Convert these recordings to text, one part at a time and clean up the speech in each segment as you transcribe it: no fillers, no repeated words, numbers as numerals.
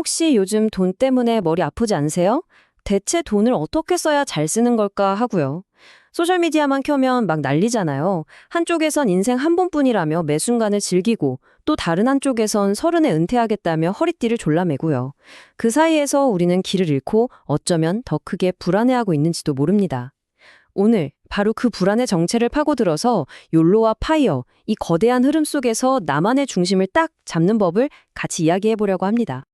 혹시 요즘 돈 때문에 머리 아프지 않으세요? 대체 돈을 어떻게 써야 잘 쓰는 걸까 하고요. 소셜미디어만 켜면 막 난리잖아요. 한쪽에선 인생 한 번뿐이라며 매 순간을 즐기고 또 다른 한쪽에선 서른에 은퇴하겠다며 허리띠를 졸라매고요. 그 사이에서 우리는 길을 잃고 어쩌면 더 크게 불안해하고 있는지도 모릅니다. 오늘 바로 그 불안의 정체를 파고들어서 욜로와 파이어, 이 거대한 흐름 속에서 나만의 중심을 딱 잡는 법을 같이 이야기해보려고 합니다.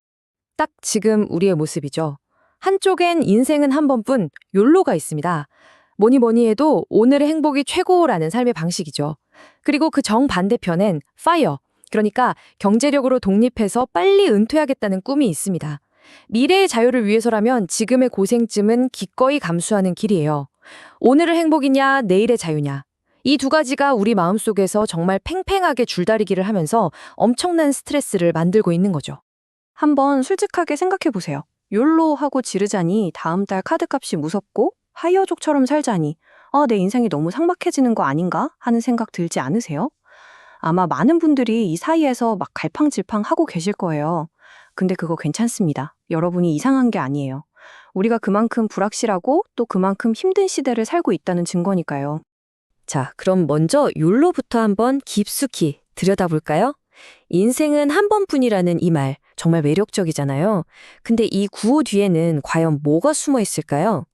딱 지금 우리의 모습이죠. 한쪽엔 인생은 한 번뿐 욜로가 있습니다. 뭐니 뭐니 해도 오늘의 행복이 최고라는 삶의 방식이죠. 그리고 그 정반대편엔 파이어, 그러니까 경제력으로 독립해서 빨리 은퇴하겠다는 꿈이 있습니다. 미래의 자유를 위해서라면 지금의 고생쯤은 기꺼이 감수하는 길이에요. 오늘의 행복이냐 내일의 자유냐. 이 두 가지가 우리 마음속에서 정말 팽팽하게 줄다리기를 하면서 엄청난 스트레스를 만들고 있는 거죠. 한번 솔직하게 생각해 보세요. 욜로 하고 지르자니 다음 달 카드값이 무섭고 하이어족처럼 살자니 내 인생이 너무 삭막해지는 거 아닌가 하는 생각 들지 않으세요? 아마 많은 분들이 이 사이에서 막 갈팡질팡 하고 계실 거예요. 근데 그거 괜찮습니다. 여러분이 이상한 게 아니에요. 우리가 그만큼 불확실하고 또 그만큼 힘든 시대를 살고 있다는 증거니까요. 자, 그럼 먼저 욜로부터 한번 깊숙이 들여다볼까요? 인생은 한 번뿐이라는 이 말 정말 매력적이잖아요. 근데 이 구호 뒤에는 과연 뭐가 숨어 있을까요?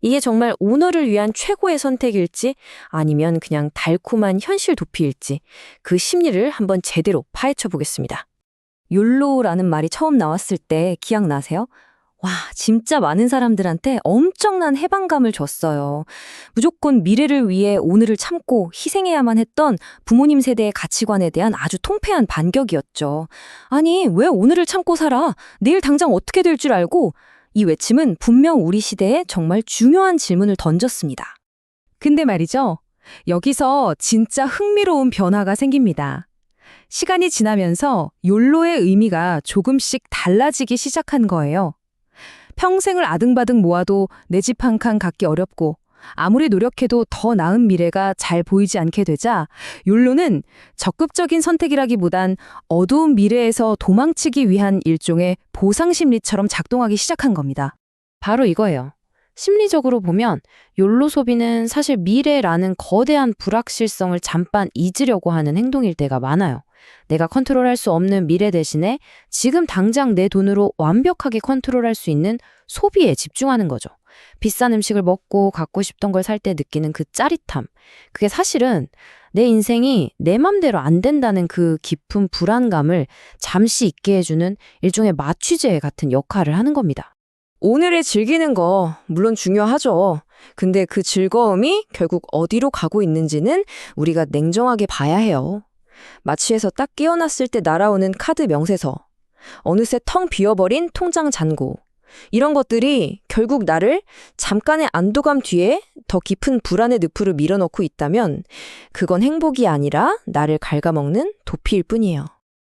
이게 정말 오너를 위한 최고의 선택일지 아니면 그냥 달콤한 현실 도피일지 그 심리를 한번 제대로 파헤쳐 보겠습니다. 욜로라는 말이 처음 나왔을 때 기억나세요? 와, 진짜 많은 사람들한테 엄청난 해방감을 줬어요. 무조건 미래를 위해 오늘을 참고 희생해야만 했던 부모님 세대의 가치관에 대한 아주 통폐한 반격이었죠. 아니, 왜 오늘을 참고 살아? 내일 당장 어떻게 될 줄 알고? 이 외침은 분명 우리 시대에 정말 중요한 질문을 던졌습니다. 근데 말이죠. 여기서 진짜 흥미로운 변화가 생깁니다. 시간이 지나면서 욜로의 의미가 조금씩 달라지기 시작한 거예요. 평생을 아등바등 모아도 내 집 한 칸 갖기 어렵고 아무리 노력해도 더 나은 미래가 잘 보이지 않게 되자 욜로는 적극적인 선택이라기보단 어두운 미래에서 도망치기 위한 일종의 보상심리처럼 작동하기 시작한 겁니다. 바로 이거예요. 심리적으로 보면 욜로 소비는 사실 미래라는 거대한 불확실성을 잠깐 잊으려고 하는 행동일 때가 많아요. 내가 컨트롤할 수 없는 미래 대신에 지금 당장 내 돈으로 완벽하게 컨트롤할 수 있는 소비에 집중하는 거죠. 비싼 음식을 먹고 갖고 싶던 걸 살 때 느끼는 그 짜릿함. 그게 사실은 내 인생이 내 맘대로 안 된다는 그 깊은 불안감을 잠시 잊게 해주는 일종의 마취제 같은 역할을 하는 겁니다. 오늘을 즐기는 거 물론 중요하죠. 근데 그 즐거움이 결국 어디로 가고 있는지는 우리가 냉정하게 봐야 해요. 마취에서 딱 깨어났을 때 날아오는 카드 명세서, 어느새 텅 비어버린 통장 잔고, 이런 것들이 결국 나를 잠깐의 안도감 뒤에 더 깊은 불안의 늪으로 밀어넣고 있다면 그건 행복이 아니라 나를 갉아먹는 도피일 뿐이에요.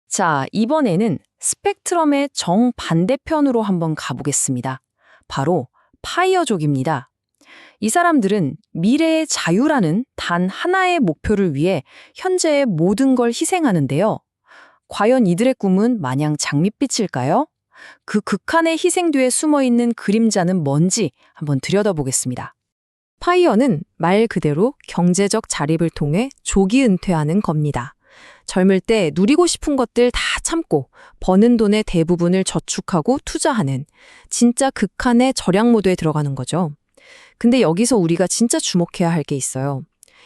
자, 이번에는 스펙트럼의 정반대편으로 한번 가보겠습니다. 바로 파이어족입니다. 이 사람들은 미래의 자유라는 단 하나의 목표를 위해 현재의 모든 걸 희생하는데요. 과연 이들의 꿈은 마냥 장밋빛일까요? 그 극한의 희생 뒤에 숨어있는 그림자는 뭔지 한번 들여다보겠습니다. 파이어는 말 그대로 경제적 자립을 통해 조기 은퇴하는 겁니다. 젊을 때 누리고 싶은 것들 다 참고 버는 돈의 대부분을 저축하고 투자하는 진짜 극한의 절약 모드에 들어가는 거죠. 근데 여기서 우리가 진짜 주목해야 할 게 있어요.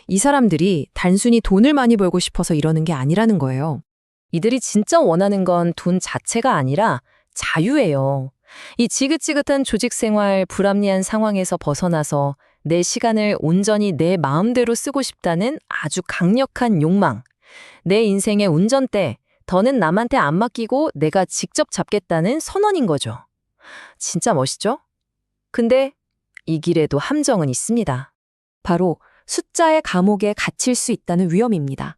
이 사람들이 단순히 돈을 많이 벌고 싶어서 이러는 게 아니라는 거예요. 이들이 진짜 원하는 건 돈 자체가 아니라 자유예요. 이 지긋지긋한 조직 생활, 불합리한 상황에서 벗어나서 내 시간을 온전히 내 마음대로 쓰고 싶다는 아주 강력한 욕망. 내 인생의 운전대, 더는 남한테 안 맡기고 내가 직접 잡겠다는 선언인 거죠. 진짜 멋있죠? 근데 이 길에도 함정은 있습니다. 바로 숫자의 감옥에 갇힐 수 있다는 위험입니다.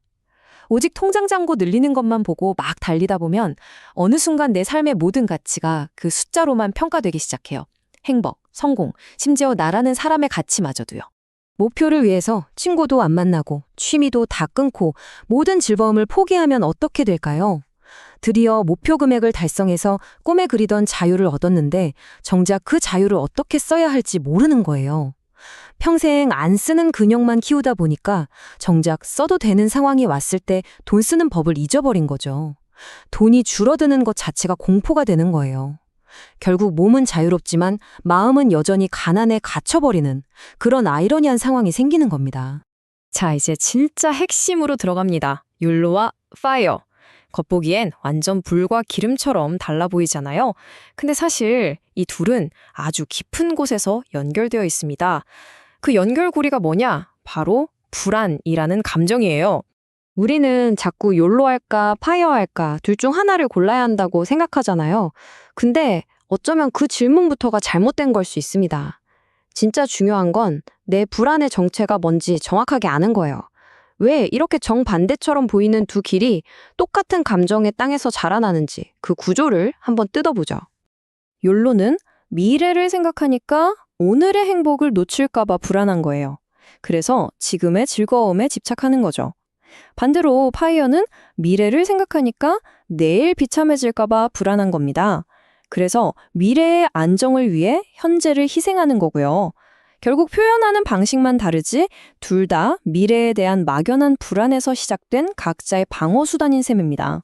오직 통장 잔고 늘리는 것만 보고 막 달리다 보면 어느 순간 내 삶의 모든 가치가 그 숫자로만 평가되기 시작해요. 행복, 성공, 심지어 나라는 사람의 가치마저도요. 목표를 위해서 친구도 안 만나고 취미도 다 끊고 모든 즐거움을 포기하면 어떻게 될까요? 드디어 목표 금액을 달성해서 꿈에 그리던 자유를 얻었는데 정작 그 자유를 어떻게 써야 할지 모르는 거예요. 평생 안 쓰는 근육만 키우다 보니까 정작 써도 되는 상황이 왔을 때 돈 쓰는 법을 잊어버린 거죠. 돈이 줄어드는 것 자체가 공포가 되는 거예요. 결국 몸은 자유롭지만 마음은 여전히 가난에 갇혀버리는 그런 아이러니한 상황이 생기는 겁니다. 자, 이제 진짜 핵심으로 들어갑니다. 욜로와 파이어. 겉보기엔 완전 불과 기름처럼 달라 보이잖아요. 근데 사실 이 둘은 아주 깊은 곳에서 연결되어 있습니다. 그 연결고리가 뭐냐? 바로 불안이라는 감정이에요. 우리는 자꾸 욜로 할까, 파이어 할까, 둘 중 하나를 골라야 한다고 생각하잖아요. 근데 어쩌면 그 질문부터가 잘못된 걸 수 있습니다. 진짜 중요한 건 내 불안의 정체가 뭔지 정확하게 아는 거예요. 왜 이렇게 정반대처럼 보이는 두 길이 똑같은 감정의 땅에서 자라나는지 그 구조를 한번 뜯어보죠. 욜로는 미래를 생각하니까 오늘의 행복을 놓칠까봐 불안한 거예요. 그래서 지금의 즐거움에 집착하는 거죠. 반대로 파이어는 미래를 생각하니까 내일 비참해질까봐 불안한 겁니다. 그래서 미래의 안정을 위해 현재를 희생하는 거고요. 결국 표현하는 방식만 다르지 둘 다 미래에 대한 막연한 불안에서 시작된 각자의 방어 수단인 셈입니다.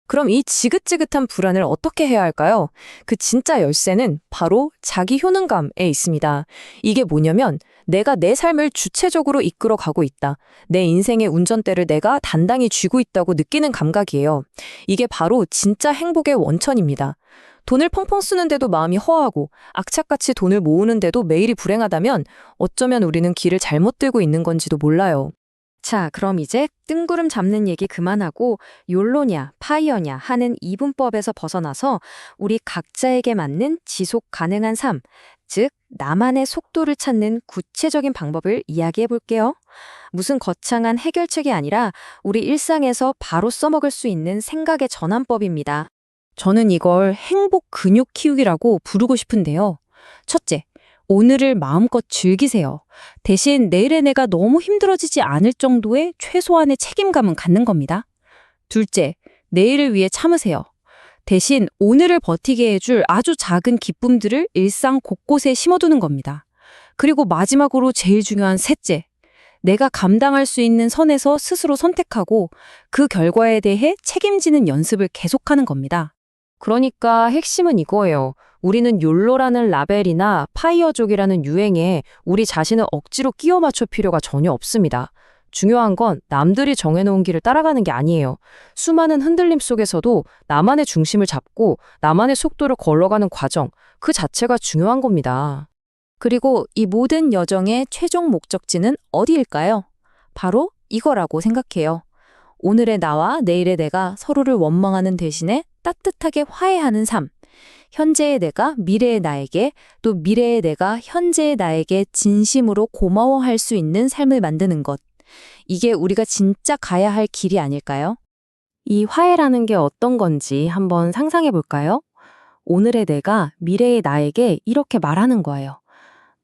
그럼 이 지긋지긋한 불안을 어떻게 해야 할까요? 그 진짜 열쇠는 바로 자기 효능감에 있습니다. 이게 뭐냐면 내가 내 삶을 주체적으로 이끌어 가고 있다. 내 인생의 운전대를 내가 단단히 쥐고 있다고 느끼는 감각이에요. 이게 바로 진짜 행복의 원천입니다. 돈을 펑펑 쓰는데도 마음이 허하고 악착같이 돈을 모으는데도 매일이 불행하다면 어쩌면 우리는 길을 잘못 들고 있는 건지도 몰라요. 자, 그럼 이제 뜬구름 잡는 얘기 그만하고 욜로냐, 파이어냐 하는 이분법에서 벗어나서 우리 각자에게 맞는 지속 가능한 삶, 즉 나만의 속도를 찾는 구체적인 방법을 이야기해 볼게요. 무슨 거창한 해결책이 아니라 우리 일상에서 바로 써먹을 수 있는 생각의 전환법입니다. 저는 이걸 행복 근육 키우기라고 부르고 싶은데요. 첫째, 오늘을 마음껏 즐기세요. 대신 내일의 내가 너무 힘들어지지 않을 정도의 최소한의 책임감은 갖는 겁니다. 둘째, 내일을 위해 참으세요. 대신 오늘을 버티게 해줄 아주 작은 기쁨들을 일상 곳곳에 심어두는 겁니다. 그리고 마지막으로 제일 중요한 셋째, 내가 감당할 수 있는 선에서 스스로 선택하고 그 결과에 대해 책임지는 연습을 계속하는 겁니다. 그러니까 핵심은 이거예요. 우리는 욜로라는 라벨이나 파이어족이라는 유행에 우리 자신을 억지로 끼워 맞출 필요가 전혀 없습니다. 중요한 건 남들이 정해놓은 길을 따라가는 게 아니에요. 수많은 흔들림 속에서도 나만의 중심을 잡고 나만의 속도를 걸어가는 과정, 그 자체가 중요한 겁니다. 그리고 이 모든 여정의 최종 목적지는 어디일까요? 바로 이거라고 생각해요. 오늘의 나와 내일의 내가 서로를 원망하는 대신에 따뜻하게 화해하는 삶. 현재의 내가 미래의 나에게, 또 미래의 내가 현재의 나에게 진심으로 고마워할 수 있는 삶을 만드는 것. 이게 우리가 진짜 가야 할 길이 아닐까요? 이 화해라는 게 어떤 건지 한번 상상해 볼까요? 오늘의 내가 미래의 나에게 이렇게 말하는 거예요.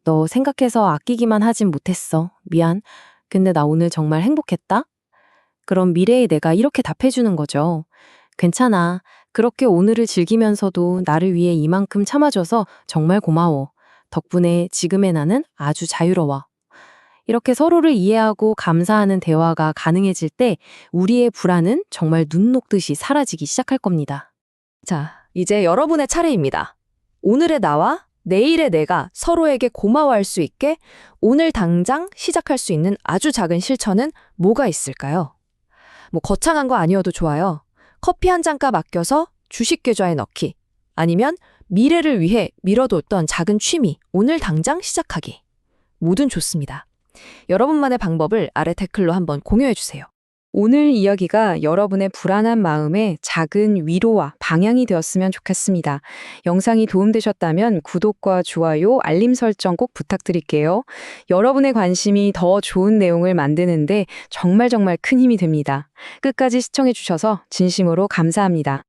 너 생각해서 아끼기만 하진 못했어. 미안. 근데 나 오늘 정말 행복했다? 그럼 미래의 내가 이렇게 답해주는 거죠. 괜찮아. 그렇게 오늘을 즐기면서도 나를 위해 이만큼 참아줘서 정말 고마워. 덕분에 지금의 나는 아주 자유로워. 이렇게 서로를 이해하고 감사하는 대화가 가능해질 때 우리의 불안은 정말 눈 녹듯이 사라지기 시작할 겁니다. 자, 이제 여러분의 차례입니다. 오늘의 나와 내일의 내가 서로에게 고마워할 수 있게 오늘 당장 시작할 수 있는 아주 작은 실천은 뭐가 있을까요? 거창한 거 아니어도 좋아요. 커피 한 잔값 아껴서 주식 계좌에 넣기. 아니면 미래를 위해 미뤄뒀던 작은 취미, 오늘 당장 시작하기. 뭐든 좋습니다. 여러분만의 방법을 아래 댓글로 한번 공유해주세요. 오늘 이야기가 여러분의 불안한 마음에 작은 위로와 방향이 되었으면 좋겠습니다. 영상이 도움되셨다면 구독과 좋아요, 알림 설정 꼭 부탁드릴게요. 여러분의 관심이 더 좋은 내용을 만드는데 정말 큰 힘이 됩니다. 끝까지 시청해주셔서 진심으로 감사합니다.